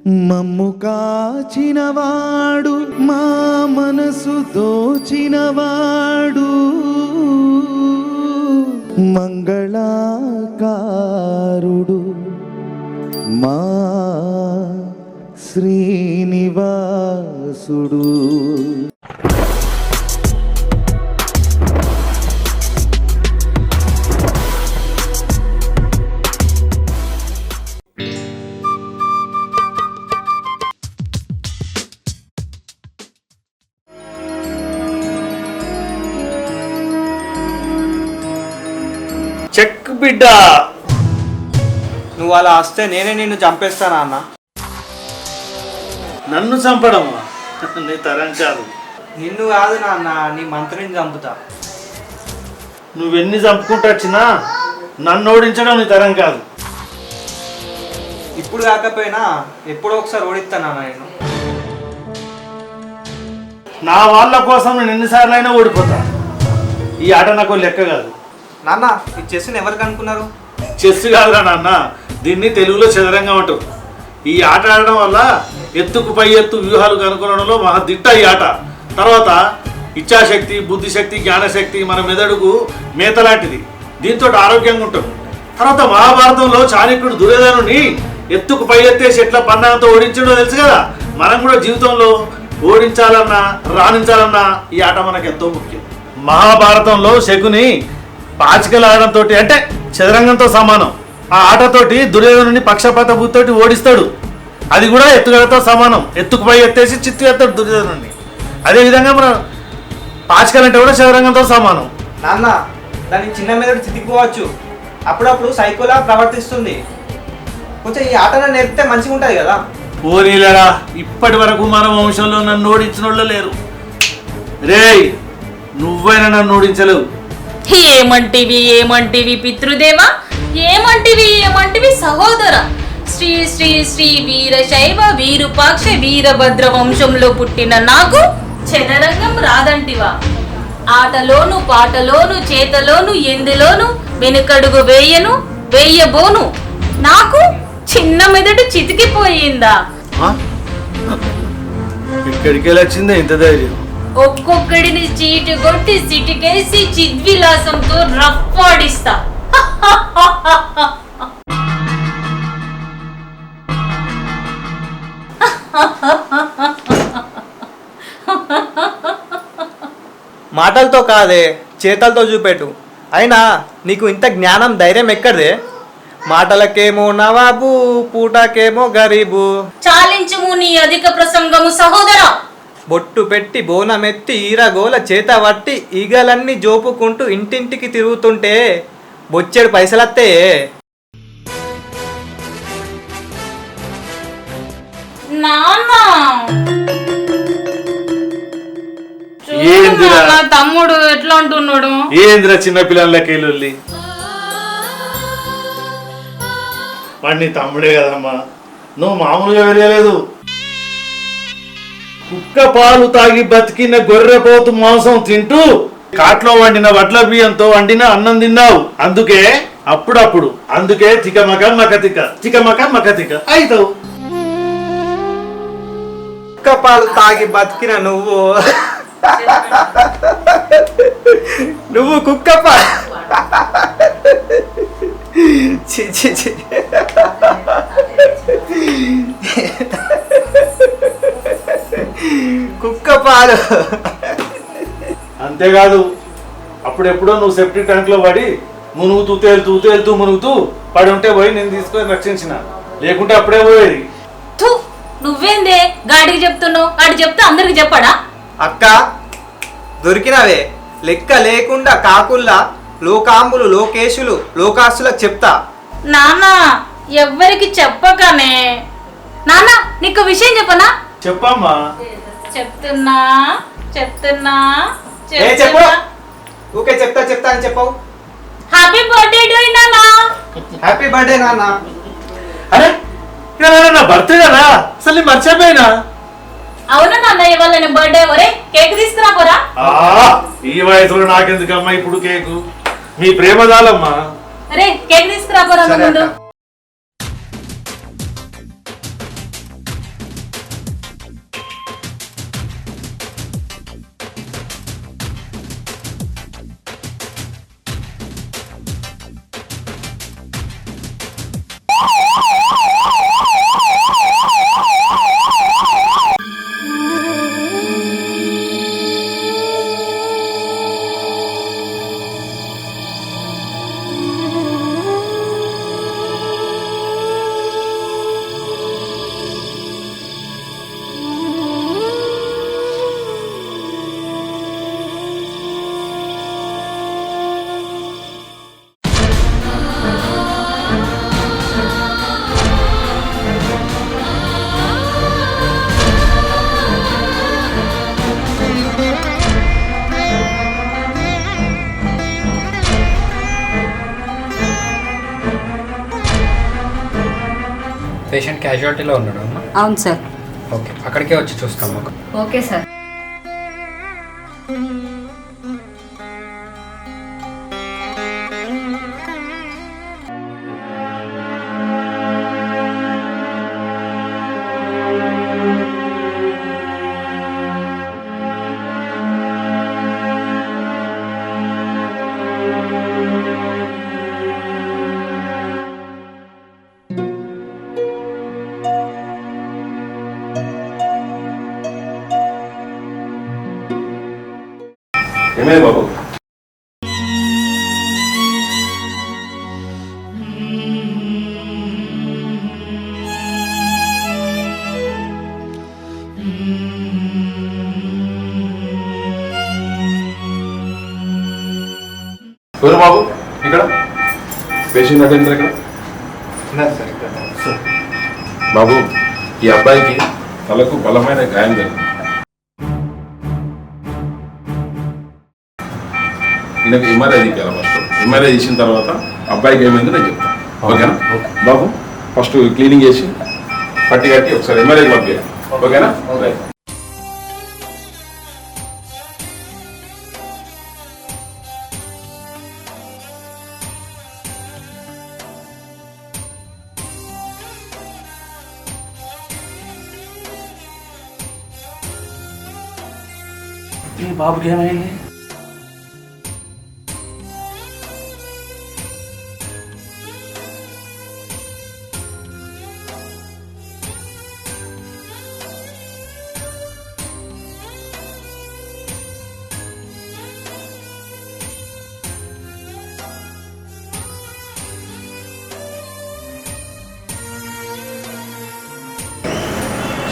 మమ్ము కాచినవాడు మా మనసు దోచినవాడు మంగళాకారుడు మా శ్రీనివాసుడు. చెక్ బిడ్డ, నువ్వు అలా వస్తే నేనే నిన్ను చంపేస్తానా అన్న? నన్ను చంపడం నీ తరం కాదు. నిన్ను కాదు నాన్న, నీ మంత్రిని చంపుతా. నువ్వెన్ని చంపుకుంటూ వచ్చినా నన్ను ఓడించడం నీ తరం కాదు. ఇప్పుడు కాకపోయినా ఎప్పుడో ఒకసారి ఓడిస్తానా నేను? నా వాళ్ళ కోసం నేను ఎన్నిసార్లు అయినా ఓడిపోతా. ఈ ఆట నాకు లెక్క కాదు నాన్న. ఈ చెస్ని ఎవరికి అనుకున్నారు? చెస్ కాదురా నాన్న, దీన్ని తెలుగులో చదరంగం అంటారు. ఈ ఆట ఆడడం వల్ల ఎత్తుకు పై ఎత్తు వ్యూహాలు కనుగొనడంలో మహా దిట్ట ఈ ఆట. తర్వాత ఇచ్ఛాశక్తి, బుద్ధిశక్తి, జ్ఞానశక్తి మన మెదడుకు మేత లాంటిది. దీంతో ఆరోగ్యంగా ఉంటాం. తర్వాత మహాభారతంలో చాణక్యుడు దుర్యోధనుని ఎత్తుకు పై ఎత్తేసి ఎట్లా పన్నాంతో ఓడించడో తెలుసు కదా. మనం కూడా జీవితంలో ఓడించాలన్నా రాణించాలన్నా ఈ ఆట మనకు ఎంతో ముఖ్యం. మహాభారతంలో శకుని పాచికలు ఆడడంతో అంటే చదరంగంతో సమానం. ఆ ఆటతోటి దుర్యోధనుని పక్షపాత బుద్ధితోటి ఓడిస్తాడు. అది కూడా ఎత్తుగడతో సమానం. ఎత్తుకు పై ఎత్తేసి చిత్తు ఎత్తాడు దుర్యోధనుని. అదేవిధంగా మన పాచికలు అంటే కూడా చదరంగంతో సమానం. నాన్న, దానికి చిన్న మెదడు చితికిపోవచ్చు, అప్పుడప్పుడు సైకోలా ప్రవర్తిస్తుంది. కొంచెం ఈ ఆటను నేర్పితే మంచిగా ఉంటుంది కదా. పోనీలరా, ఇప్పటి వరకు మన వంశంలో నన్ను ఓడించిన వాళ్ళు లేరు. రేయ్, నువ్వైనా నన్ను ఓడించలేవు. ఏమంటివి ఏమంటివి పితృదేవా, ఏమంటివి సహోదర. శ్రీ శ్రీ శ్రీ వీరశైవ వీరుపాక్ష వీరభద్ర వంశంలో పుట్టిన నాకు చదరంగం రాదంటివా? ఆటలోను పాటలోను చేతలోను ఎందులోను వెనుకడుగు వేయబోను. నాకు చిన్న మెదడు చితికిపోయిందా? ఇక్కడికి వచ్చిందే ఇంత ధైర్యం? ఒక్కొక్కడిని చీటు కొట్టి సిటికేసి చిద్విలాసంతో రఫ్ఫాడిస్తా. మాటలతో కాదే, చేతలతో చూపెట్టు. అయినా నీకు ఇంత జ్ఞానం ధైర్యం ఎక్కడిదే? మాటలకేమో నవాబు, పూటకేమో గరీబు. చాలించుము నీ అధిక ప్రసంగము సహోదరా. బొట్టు పెట్టి బోనమెత్తి ఈరగోల చేత వట్టి ఈగలన్నీ జోపుకుంటూ ఇంటింటికి తిరుగుతుంటే బొచ్చెడు పైసలత్తే. తమ్ముడు ఎట్లా అంటున్నాడు? ఏంద్రా చిన్న పిల్లలకి వాడిని తమ్ముడే కదమ్మా, నువ్వు మామూలుగా వెళ్ళలేదు. కుక్క పాలు తాగి బతికిన గొర్రెపోతు మాంసం తింటూ కాట్లో వండిన వడ్ల బియ్యంతో వండిన అన్నం తిన్నావు. అందుకే తికమక మకతిక అవుతావు. కుక్క పాలు తాగి బతికిన నువ్వు కుక్క పాలు కుక్క పాలు. అంతేకాదు, అప్పుడెప్పుడో నువ్వు సెప్టిక్ ట్యాంక్ లో పడి తేలుతూ మునుగుతూ పడి ఉంటే పోయి నేను తీసుకొని రక్షించిన, లేకుంటే అప్పుడే పోయేది. నువ్వేందే గాడికి చెప్తున్నావు? గాడి చెప్తే అందరికి చెప్పాడా? అక్క, దొరికినవే. లెక్క లేకుండా కాకుల్లా లోకాంబులు లోకేశులు లోకాస్తులకు చెప్తా. నాన్న, ఎవ్వరికి చెప్పకనే. నాన్న, నీకు విషయం చెప్పనా? చెప్పమ్మా. చెప్తున్నా చెప్పు. ఊకే చెప్తా అని చెప్పవు. హ్యాపీ బర్త్డే టు నాన్న. హ్యాపీ బర్త్డే నాన్న. అరే, నా బర్త్డే కదా, అసలు నేను మర్చిపోయినా. అవునా నాన్న, ఇవాళ నేను బర్త్డే. ఒరే, కేక్ తీసుకురా పోరా. ఈ వయసులో నాకెందుకమ్మా ఇప్పుడు కేకు? మీ ప్రేమదాలమ్మా. అరే, కేక్ తీసుకురా పోరా ముందు. పేషెంట్ క్యాజువాలిటీలో ఉన్నాడు అమ్మా. అవును సార్. ఓకే, అక్కడికే వచ్చి చూస్తాం. Okay sir. ఏమైంది బాబు? ఎవరు బాబు ఇక్కడ పేషెంట్ అటెండర్ ఇక్కడ? బాబు, ఈ అబ్బాయికి తలకు బలమైన గాయం జరిగింది. ఈయనకు ఎంఆర్ఐ తీయాలి. ఫస్ట్ ఎంఆర్ఐ తీసిన తర్వాత అబ్బాయికి ఏమైందో నేను చెప్తాను. ఓకేనా బాబు? ఫస్ట్ క్లీనింగ్ చేసి పట్టి కట్టి ఒకసారి ఎంఆర్ఐకి పంపించాలి. ఓకేనా? రైట్. బాబుకి ఏమైంది?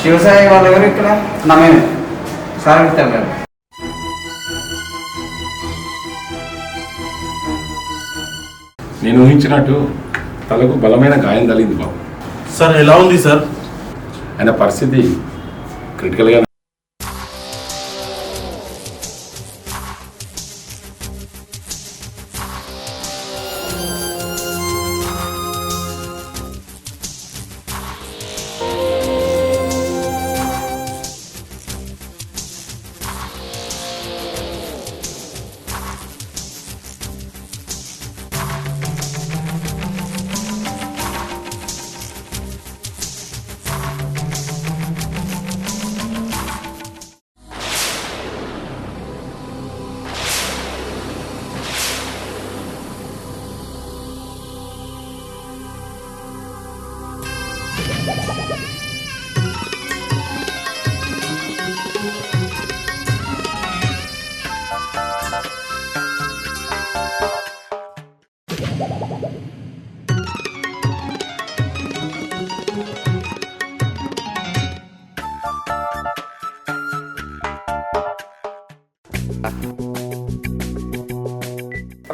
శివసాయి వాళ్ళ ఎవరు ఇక్కడ? మేమే సార్ ఇస్తాం మేడం. నేను ఊహించినట్టు తలకు బలమైన గాయం తగిలింది బాబు. సార్ ఎలా ఉంది సార్? ఆయన పరిస్థితి క్రిటికల్గా.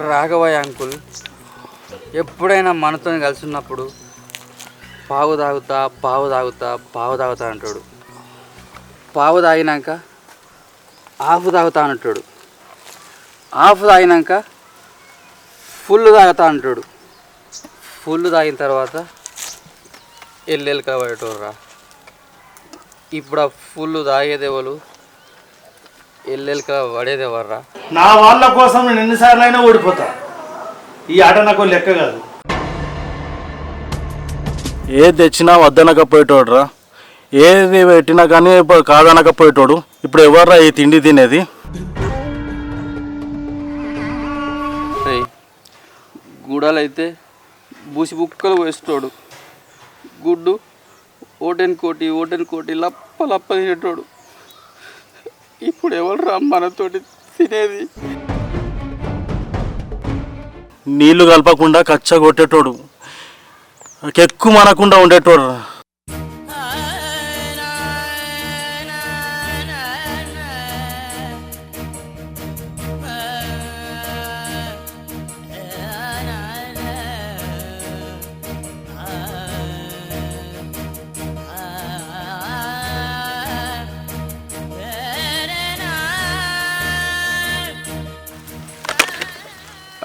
రాఘవయ్య అంకుల్ ఎప్పుడైనా మనతో కలిసి ఉన్నప్పుడు పావు తాగుతా అంటాడు. పావు తాగినాక హాఫ్ తాగుతా అంటాడు. హాఫ్ తాగినాక ఫుల్ తాగుతా అంటాడు. ఫుల్ తాగిన తర్వాత ఎల్లెలు కాబట్టోర్రా. ఇప్పుడు ఆ ఫుల్ తాగేదేవాళ్ళు ఎల్లెలక పడేదేవర్రా. నా వాళ్ళ కోసం నేను ఎన్నిసార్లు అయినా ఓడిపోతా. ఈ ఆట నాకు లెక్క కాదు. ఏది తెచ్చినా వద్దనకపోయేటోడురా, ఏది పెట్టినా కానీ కాదనకపోయేటోడు. ఇప్పుడు ఎవర్రా ఈ తిండి తినేది? గుడాలైతే బూసి బుక్కలు వేసేటోడు. గుడ్డు ఓటెన్ కోటి లప్ప తినేటోడు. ఇప్పుడు ఎవరు మనతోటి తినేది? నీళ్లు కలపకుండా కచ్చ కొట్టేటోడు, కెక్కు మనకుండా ఉండేటోడు.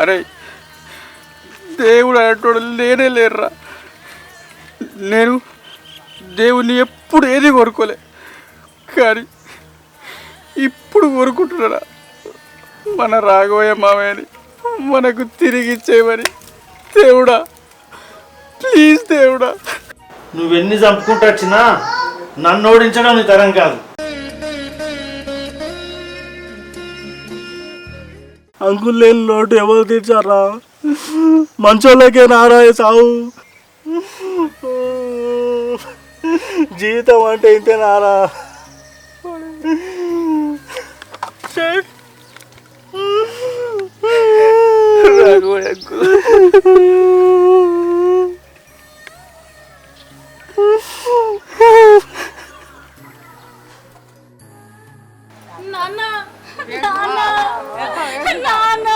అరే దేవుడు అనేటోడు లేనే లేర్రా. నేను దేవుని ఎప్పుడు ఏది కోరుకోలే, కానీ ఇప్పుడు కోరుకుంటున్నాడా మన రాఘవయ్య మామయ్యని మనకు తిరిగి ఇచ్చేయమని. దేవుడా ప్లీజ్ దేవుడా. నువ్వెన్ని చంపుకుంటూ వచ్చినా నన్ను ఓడించడం నీ తరం కాదు. అంకుల్ లేని లోటు ఎవరు తీర్చారా? మంచోళ్ళకే నారాయ సావు. జీవితం అంటే ఇంతే నారా. నాన్న నాన్న నాన్న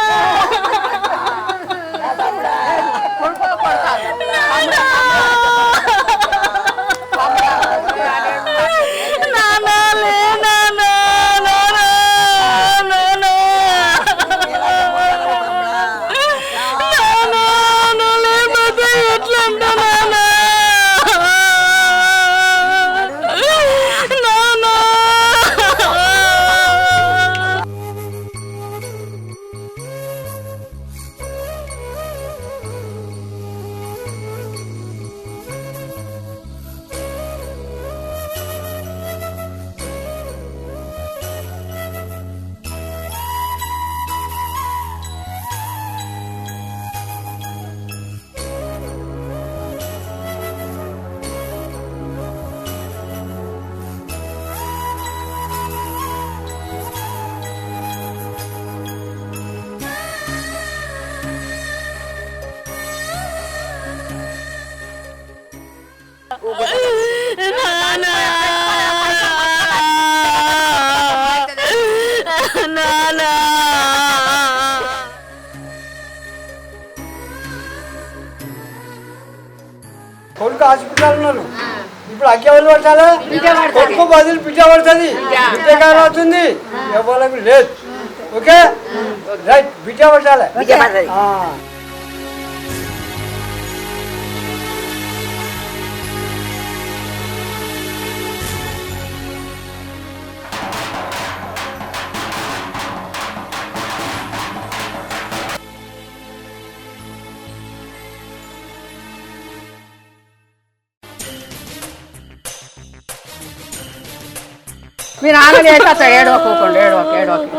కొడుకు హాస్పిటల్ ఉన్నారు. ఇప్పుడు అక్క ఎవరు పట్టాలి? కొడుకు బదులు బిడ్డ పడుతుంది. బిడ్డ కాలం అవుతుంది, ఎవరికి లేదు. ఓకే రైట్, బిడ్డ పట్టాలి. మీ నాన్న చేస్తాడు. ఏడవకోకండి, ఏడవకు.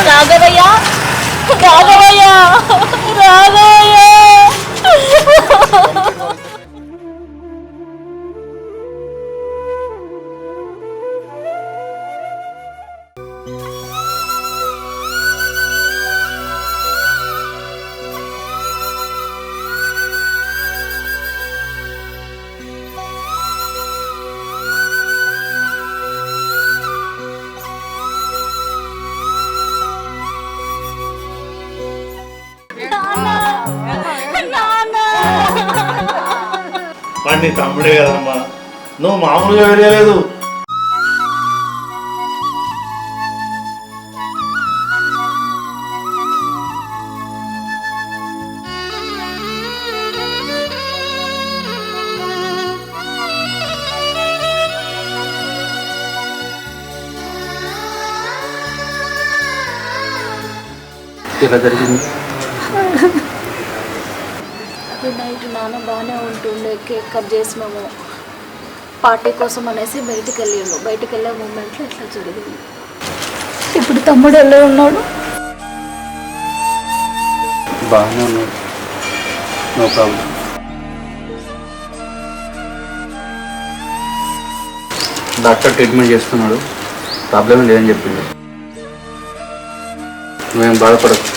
రాఘవయ్య రాఘవయ్య రాఘవయ్య నాన్న నీ తమ్ముడే కదమ్మా, నువ్వు మామూలుగా వెళ్ళలేదు. ఇలా జరిగింది. నైట్ నాన్న బాగానే ఉంటుండే, కేక్ కట్ చేసినాము, పార్టీ కోసం అనేసి బయటికి వెళ్ళిండు. బయటికి వెళ్ళే మూమెంట్లో ఇట్లా జరిగింది. ఇప్పుడు తమ్ముడు ఎలా ఉన్నాడు? బాగానే ఉన్నాడు, నో ప్రాబ్లం. డాక్టర్ ట్రీట్మెంట్ చేస్తున్నాడు, ప్రాబ్లం లేదని చెప్పింది. నువ్వేం బాధపడకు.